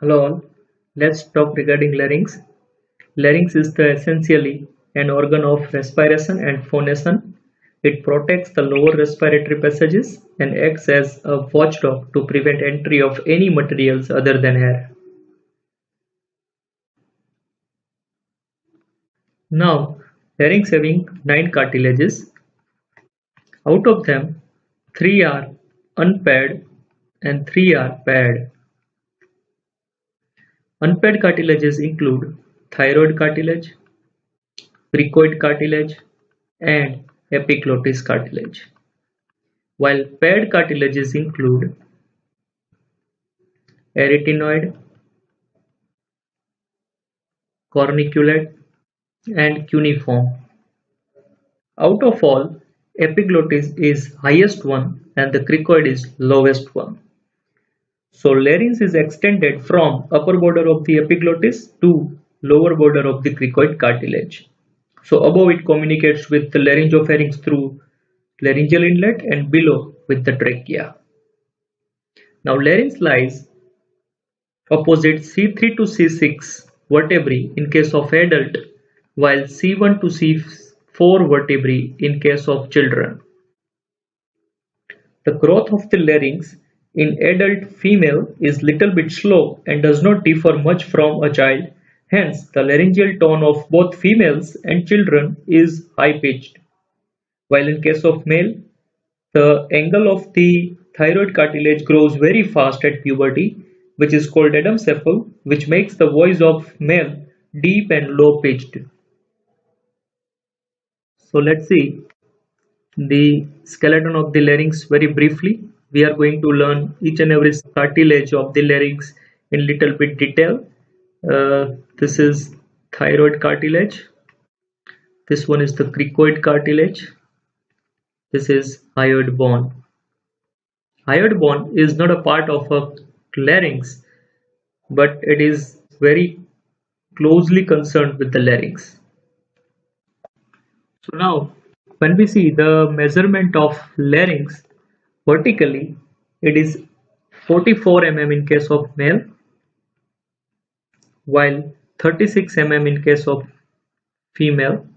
Hello all, let's talk regarding larynx. Larynx is essentially an organ of respiration and phonation. It protects the lower respiratory passages and acts as a watchdog to prevent entry of any materials other than air. Now, larynx having 9 cartilages. Out of them, 3 are unpaired and 3 are paired. Unpaired cartilages include thyroid cartilage, cricoid cartilage, and epiglottis cartilage, while paired cartilages include arytenoid, corniculate, and cuneiform. Out of all, epiglottis is highest one and the cricoid is lowest one. So larynx is extended from upper border of the epiglottis to lower border of the cricoid cartilage. So above it communicates with the laryngopharynx through laryngeal inlet and below with the trachea. Now larynx lies opposite C3 to C6 vertebrae in case of adult, while C1 to C4 vertebrae in case of children. The growth of the larynx in adult female is little bit slow and does not differ much from a child. Hence, the laryngeal tone of both females and children is high-pitched. While in case of male, the angle of the thyroid cartilage grows very fast at puberty, which is called Adam's-apple, which makes the voice of male deep and low-pitched. So let's see the skeleton of the larynx very briefly. We are going to learn each and every cartilage of the larynx in little bit detail. This is thyroid cartilage. This one is the cricoid cartilage. This is hyoid bone. Hyoid bone is not a part of a larynx, but it is very closely concerned with the larynx. So now, when we see the measurement of larynx vertically, it is 44 mm in case of male, while 36 mm in case of female,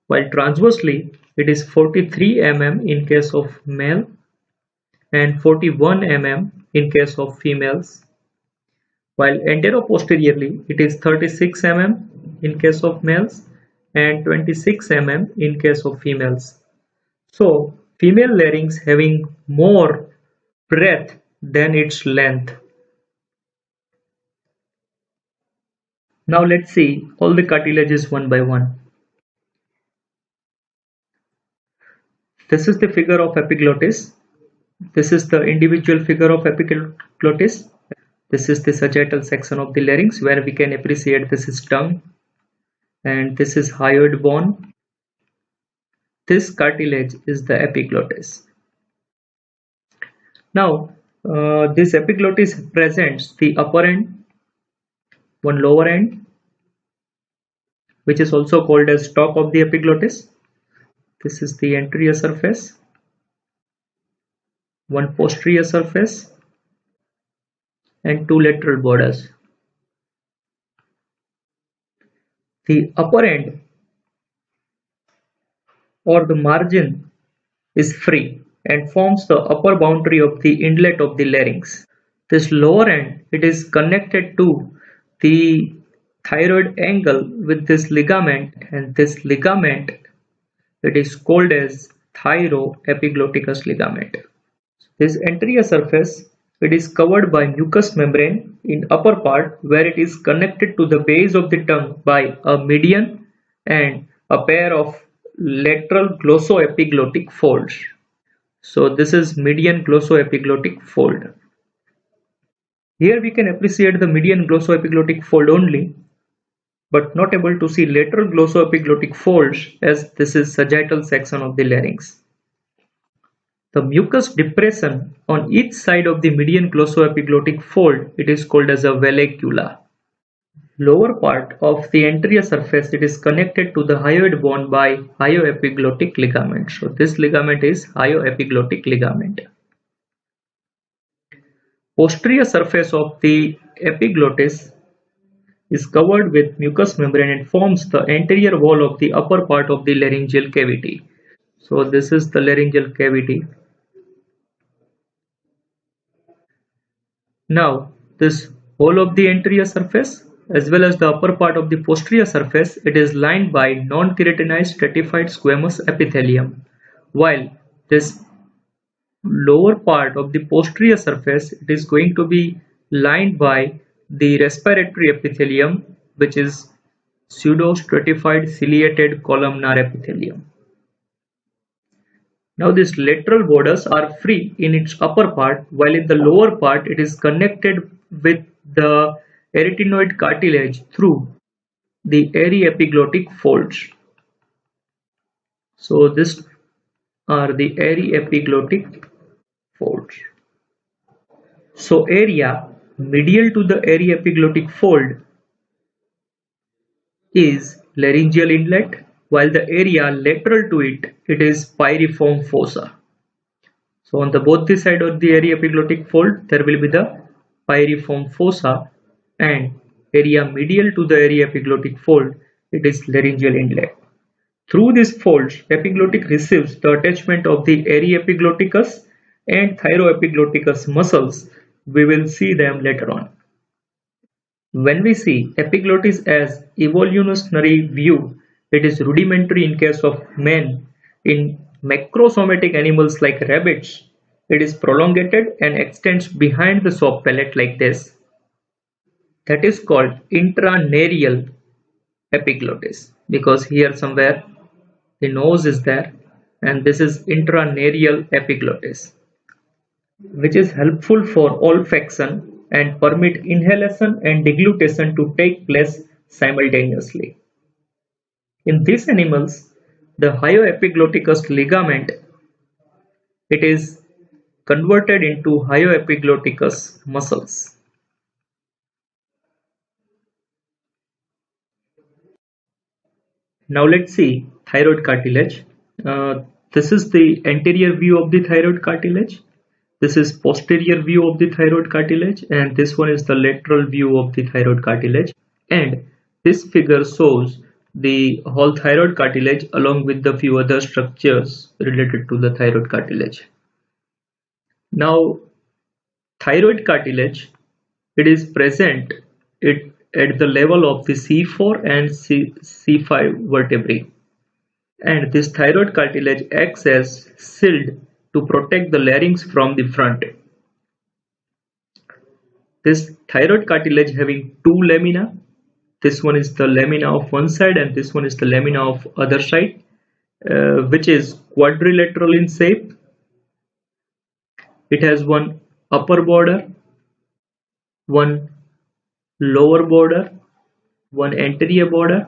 while transversely it is 43 mm in case of male and 41 mm in case of females, while anteroposteriorly it is 36 mm in case of males and 26 mm in case of females. So female larynx having more breadth than its length. Now let's see all the cartilages one by one. This is the figure of epiglottis. This is the individual figure of epiglottis. This is the sagittal section of the larynx where we can appreciate this is tongue and this is hyoid bone. This cartilage is the epiglottis. Now this epiglottis presents the upper end, one lower end, which is also called as top of the epiglottis. This is the anterior surface, one posterior surface, and two lateral borders. The upper end or the margin is free and forms the upper boundary of the inlet of the larynx. This lower end, it is connected to the thyroid angle with this ligament, and this ligament, it is called as thyroepiglotticus ligament. This anterior surface, it is covered by mucous membrane in upper part where it is connected to the base of the tongue by a median and a pair of lateral glossoepiglottic folds. So this is median glossoepiglottic fold. Here we can appreciate the median glossoepiglottic fold only, but not able to see lateral glossoepiglottic folds as this is sagittal section of the larynx. The mucous depression on each side of the median glossoepiglottic fold, it is called as a vallecula. Lower part of the anterior surface, it is connected to the hyoid bone by hyoepiglottic ligament. So this ligament is hyoepiglottic ligament. Posterior surface of the epiglottis is covered with mucous membrane and forms the anterior wall of the upper part of the laryngeal cavity. So this is the laryngeal cavity. Now this whole of the anterior surface as well as the upper part of the posterior surface, it is lined by non-keratinized stratified squamous epithelium, while this lower part of the posterior surface, it is going to be lined by the respiratory epithelium, which is pseudostratified ciliated columnar epithelium. Now these lateral borders are free in its upper part, while in the lower part it is connected with the arytenoid cartilage through the aryepiglottic folds. So these are the aryepiglottic folds. So area medial to the aryepiglottic fold is laryngeal inlet, while the area lateral to it, it is pyriform fossa. So on the both the side of the aryepiglottic fold, there will be the pyriform fossa, and area medial to the aryepiglottic fold, it is laryngeal inlet. Through these folds, epiglottic receives the attachment of the aryepiglotticus and thyroepiglotticus muscles. We will see them later on. When we see epiglottis as evolutionary view, it is rudimentary in case of men. In macrosomatic animals like rabbits, it is prolongated and extends behind the soft palate like this. That is called intranarial epiglottis, because here somewhere the nose is there, and this is intranarial epiglottis, which is helpful for olfaction and permit inhalation and deglutition to take place simultaneously. In these animals, the hyoepiglotticus ligament, it is converted into hyoepiglotticus muscles. Now let's see thyroid cartilage. This is the anterior view of the thyroid cartilage. This is posterior view of the thyroid cartilage, and this one is the lateral view of the thyroid cartilage. And this figure shows the whole thyroid cartilage along with the few other structures related to the thyroid cartilage. Now, thyroid cartilage, it is present at the level of the C4 and C5 vertebrae, and this thyroid cartilage acts as shield to protect the larynx from the front. This thyroid cartilage having two lamina. This one is the lamina of one side and this one is the lamina of other side, which is quadrilateral in shape. It has one upper border, one lower border, one anterior border,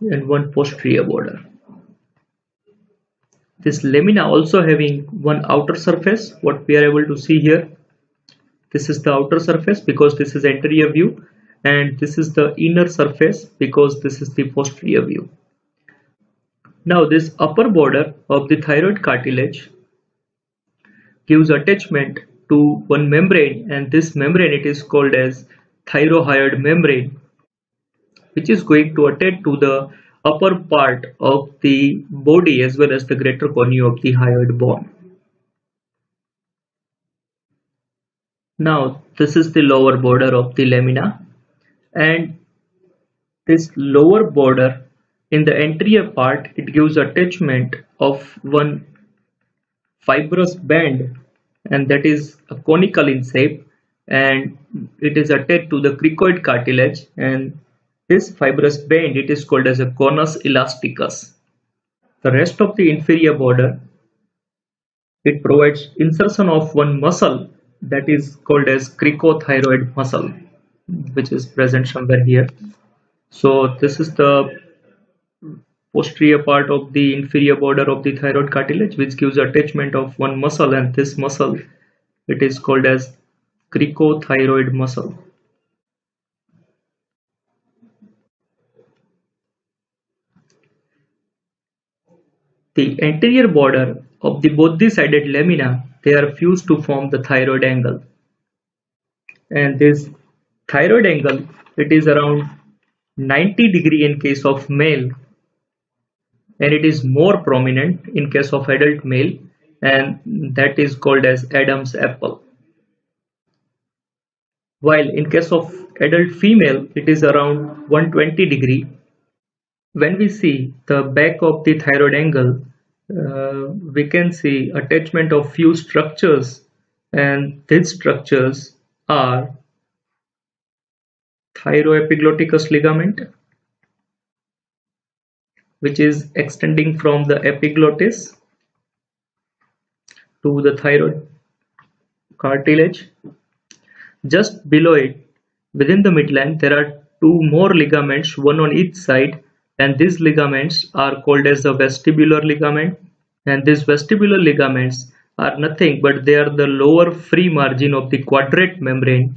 and one posterior border. This lamina also having one outer surface, what we are able to see here. This is the outer surface because this is anterior view, and this is the inner surface because this is the posterior view. Now this upper border of the thyroid cartilage gives attachment to one membrane, and this membrane it is called as thyrohyoid membrane, which is going to attach to the upper part of the body as well as the greater cornea of the hyoid bone. Now this is the lower border of the lamina, and this lower border in the anterior part, it gives attachment of one fibrous band, and that is a conical in shape, and it is attached to the cricoid cartilage, and this fibrous band it is called as a conus elasticus. The rest of the inferior border, it provides insertion of one muscle that is called as cricothyroid muscle, which is present somewhere here. So this is the posterior part of the inferior border of the thyroid cartilage, which gives attachment of one muscle, and this muscle it is called as cricothyroid muscle. The anterior border of the both the sided lamina, they are fused to form the thyroid angle. and this thyroid angle, it is around 90° in case of male, and it is more prominent in case of adult male, and that is called as Adam's apple. While in case of adult female, it is around 120°. When we see the back of the thyroid angle, we can see attachment of few structures, and these structures are thyroepiglotticus ligament, which is extending from the epiglottis to the thyroid cartilage. Just below it, within the midline, there are two more ligaments, one on each side, and these ligaments are called as the vestibular ligament. And these vestibular ligaments are nothing but they are the lower free margin of the quadrate membrane,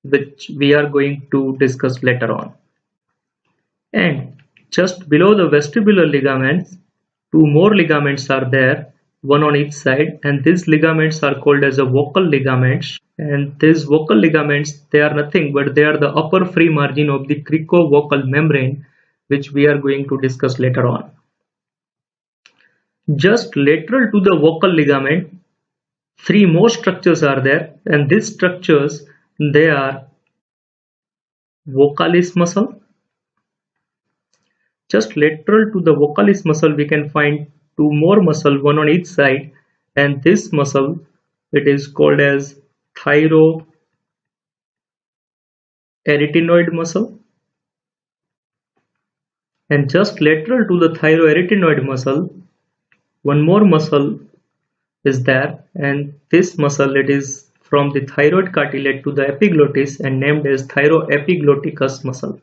which we are going to discuss later on. And just below the vestibular ligaments, two more ligaments are there, one on each side, and these ligaments are called as the vocal ligaments. And these vocal ligaments, they are nothing but they are the upper free margin of the cricovocal membrane, which we are going to discuss later on. Just lateral to the vocal ligament, three more structures are there, and these structures, they are vocalis muscle. Just lateral to the vocalis muscle, we can find two more muscle, one on each side, and this muscle, it is called as thyroarytenoid muscle. And just lateral to the thyroarytenoid muscle, one more muscle is there, and this muscle, it is from the thyroid cartilage to the epiglottis and named as thyroepiglotticus muscle.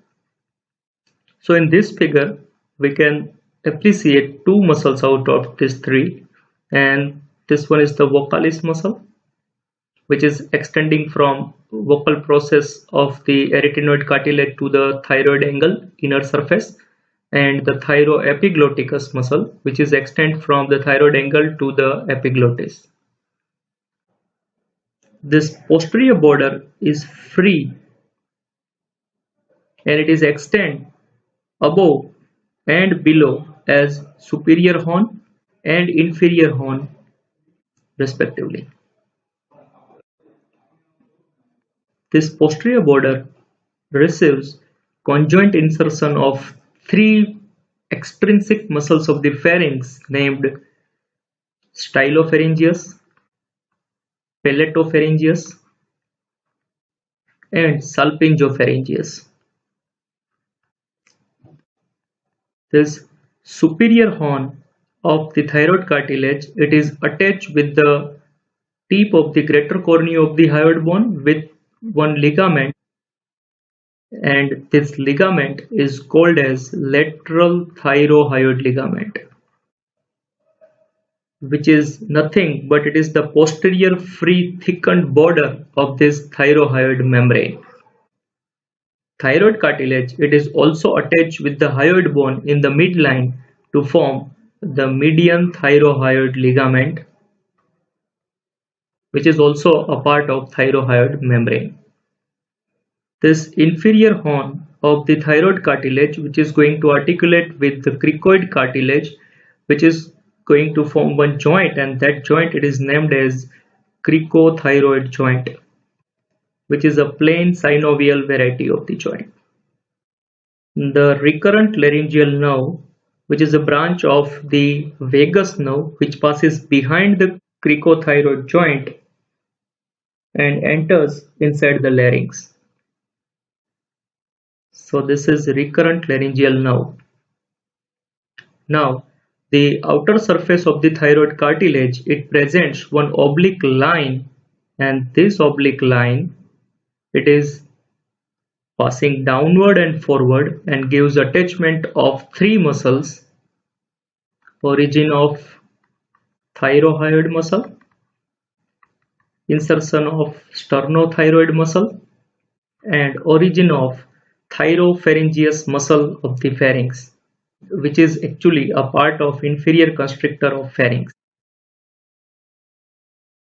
So in this figure, we can appreciate two muscles out of these three, and this one is the vocalis muscle, which is extending from vocal process of the arytenoid cartilage to the thyroid angle inner surface, and the thyroepiglotticus muscle, which is extend from the thyroid angle to the epiglottis. This posterior border is free, and it is extend above and below as superior horn and inferior horn respectively. This posterior border receives conjoint insertion of three extrinsic muscles of the pharynx named stylopharyngeus, palatopharyngeus, and salpingopharyngeus. This superior horn of the thyroid cartilage, it is attached with the tip of the greater cornea of the hyoid bone with one ligament, and this ligament is called as lateral thyrohyoid ligament, which is nothing but it is the posterior free thickened border of this thyrohyoid membrane. Thyroid cartilage, it is also attached with the hyoid bone in the midline to form the median thyrohyoid ligament, which is also a part of thyrohyoid membrane. This inferior horn of the thyroid cartilage, which is going to articulate with the cricoid cartilage, which is going to form one joint, and that joint, it is named as cricothyroid joint, which is a plain synovial variety of the joint. The recurrent laryngeal nerve, which is a branch of the vagus nerve, which passes behind the cricothyroid joint and enters inside the larynx. So this is recurrent laryngeal nerve. Now, the outer surface of the thyroid cartilage, it presents one oblique line, and this oblique line, it is passing downward and forward and gives attachment of three muscles: origin of thyrohyoid muscle, insertion of sternothyroid muscle, and origin of thyropharyngeus muscle of the pharynx, which is actually a part of inferior constrictor of pharynx.